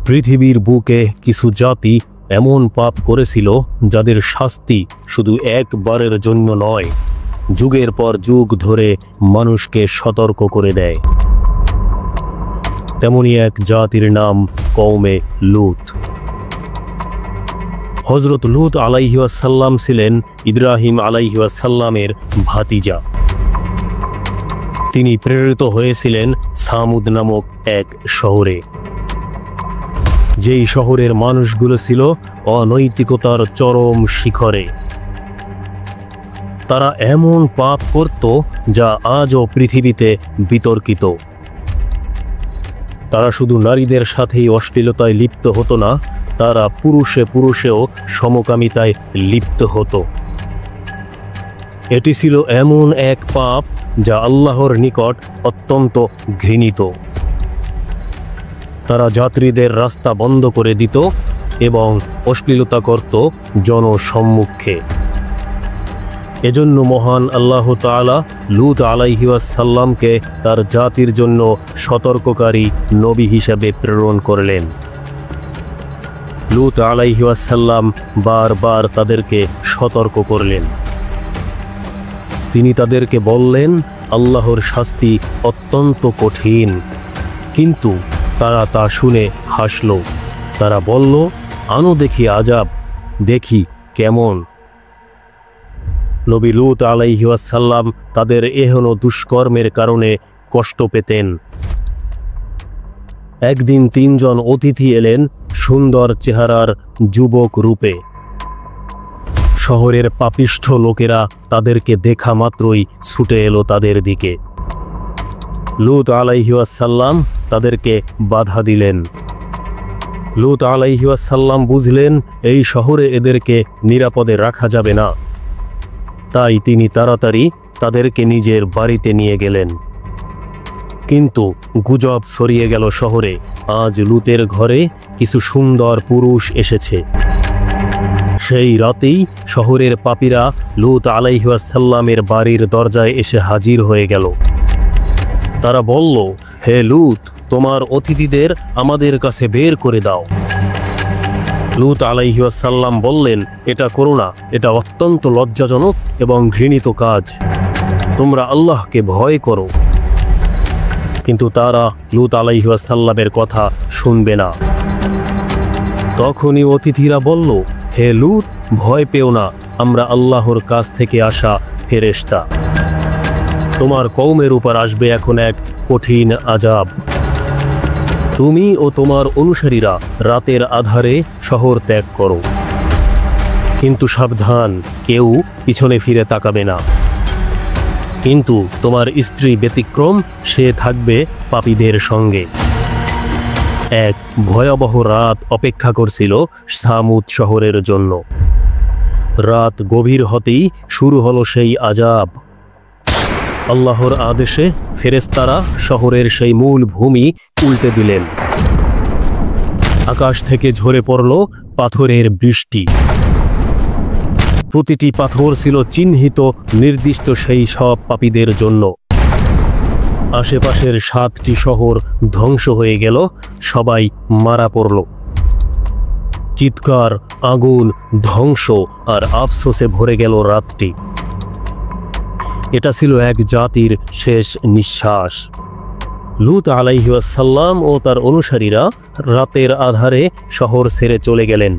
পৃথিবীর বুকে কিছু জাতি এমন পাপ করেছিল যাদের শাস্তি শুধু একবারের জন্য নয়, যুগের পর যুগ ধরে মানুষকে সতর্ক করে দেয়। তেমনি এক জাতির নাম কওমে লূত। হযরত লূত আলাইহি ওয়াসাল্লাম ছিলেন ইব্রাহিম আলাইহি ওয়াসাল্লামের ভাতিজা। তিনি প্রেরিত হয়েছিলেন সামুদ নামক এক শহরে, যেই শহরের মানুষগুলো ছিল অনৈতিকতার চরম শিখরে। তারা এমন পাপ করত যা আজও পৃথিবীতে বিতর্কিত। তারা শুধু নারীদের সাথেই অশ্লীলতায় লিপ্ত হতো না, তারা পুরুষেও সমকামিতায় লিপ্ত হতো। এটি ছিল এমন এক পাপ যা আল্লাহর নিকট অত্যন্ত ঘৃণিত। তারা যাত্রীদের রাস্তা বন্ধ করে দিত এবং অশ্লীলতা করত জনসম্মুখে। এজন্য মহান আল্লাহ তাআলা লূত আলাইহি ওয়াসাল্লামকে তার জাতির জন্য সতর্ককারী নবী হিসেবে প্রেরণ করলেন। লূত আলাইহি ওয়াসাল্লাম বারবার তাদেরকে সতর্ক করলেন। তিনি তাদেরকে বললেন, আল্লাহর শাস্তি অত্যন্ত কঠিন, কিন্তু তারা তা শুনে হাসল। তারা বলল, আনো দেখি আযাব, দেখি কেমন। নবী লূত আলাইহি ওয়াসাল্লাম তাদের এহেন দুষ্কর্মের কারণে কষ্ট পেতেন। একদিন 3 জন অতিথি এলেন সুন্দর চেহারার যুবক রূপে। শহরের পাপিষ্ঠ লোকেরা তাদেরকে দেখা মাত্রই ছুটে এলো তাদের দিকে। লূত আলাইহি ওয়াসাল্লাম তাদেরকে বাধা দিলেন। লূত আলাইহি ওয়াসাল্লাম বুঝলেন এই শহরে এদেরকে নিরাপদে রাখা যাবে না, তাই তিনি তাড়াতাড়ি তাদেরকে নিজের বাড়িতে নিয়ে গেলেন। কিন্তু গুজব ছড়িয়ে গেল শহরে, আজ লূতের ঘরে কিছু সুন্দর পুরুষ এসেছে। সেই রাতেই শহরের পাপীরা লূত আলাইহি ওয়াসাল্লামের বাড়ির দরজায় এসে হাজির হয়ে গেল। তারা বলল, হে লূত, তোমার অতিথিদের আমাদের কাছে বের করে দাও। লূত আলাইহি ওয়াসাল্লাম বললেন, এটা করো না, এটা অত্যন্ত লজ্জাজনক এবং ঘৃণিত কাজ। তোমরা আল্লাহকে ভয় করো। কিন্তু তারা লূত আলাইহি ওয়াসাল্লামের কথা শুনবে না। তখনই অতিথিরা বলল, হে লূত, ভয় পেও না, আমরা আল্লাহর কাছ থেকে আসা ফেরেশতা। তোমার কওমের উপর আসবে এখন এক কঠিন আযাব। তুমি ও তোমার অনুসারীরা রাতের আধারে শহর ত্যাগ করো, কিন্তু সাবধান, কেউ পিছনে ফিরে তাকাবে না। কিন্তু তোমার স্ত্রী ব্যতিক্রম, সে থাকবে পাপীদের সঙ্গে। এক ভয়াবহ রাত অপেক্ষা করছিল সামুদ শহরের জন্য। রাত গভীর হতেই শুরু হলো সেই আযাব। আল্লাহর আদেশে ফেরেশতারা শহরের সেই মূল ভূমি উল্টে দিলেন। আকাশ থেকে ঝরে পড়ল পাথরের বৃষ্টি। প্রতিটি পাথর ছিল চিহ্নিত নির্দিষ্ট সেই সব পাপীদের জন্য। আশেপাশের 7টি শহর ধ্বংস হয়ে গেল, সবাই মারা পড়ল। চিৎকার, আগুন, ধ্বংস আর আফসোসে ভরে গেল রাতটি। এটা ছিল এক জাতির শেষ নিঃশ্বাস। লূত আলাইহি ওয়াসাল্লাম ও তার অনুসারীরা রাতের আধারে শহর ছেড়ে চলে গেলেন।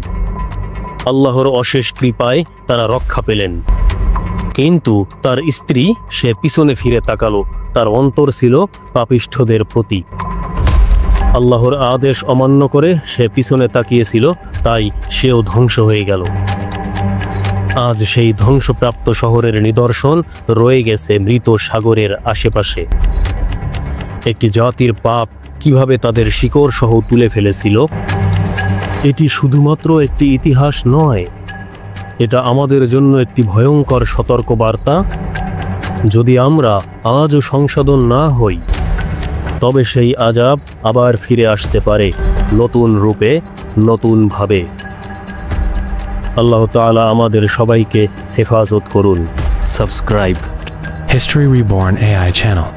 আল্লাহর অশেষ কৃপায় তারা রক্ষা পেলেন। কিন্তু তার স্ত্রী, সে পিছনে ফিরে তাকালো। তার অন্তর ছিল পাপিষ্ঠদের প্রতি। আল্লাহর আদেশ অমান্য করে সে পিছনে তাকিয়েছিল, তাই সেও ধ্বংস হয়ে গেল। আজ সেই ধ্বংসপ্রাপ্ত শহরের নিদর্শন রয়ে গেছে মৃত সাগরের আশেপাশে। একটি জাতির পাপ কিভাবে তাদের শিকড় সহ তুলে ফেলেছিল। এটি শুধুমাত্র একটি ইতিহাস নয়, এটা আমাদের জন্য একটি ভয়ঙ্কর সতর্কবার্তা। যদি আমরা আজও সংশোধন না হই, তবে সেই আযাব আবার ফিরে আসতে পারে, নতুন রূপে, নতুনভাবে। আল্লাহ তাআলা আমাদের সবাইকে হেফাজত করুন। Subscribe History Reborn AI channel.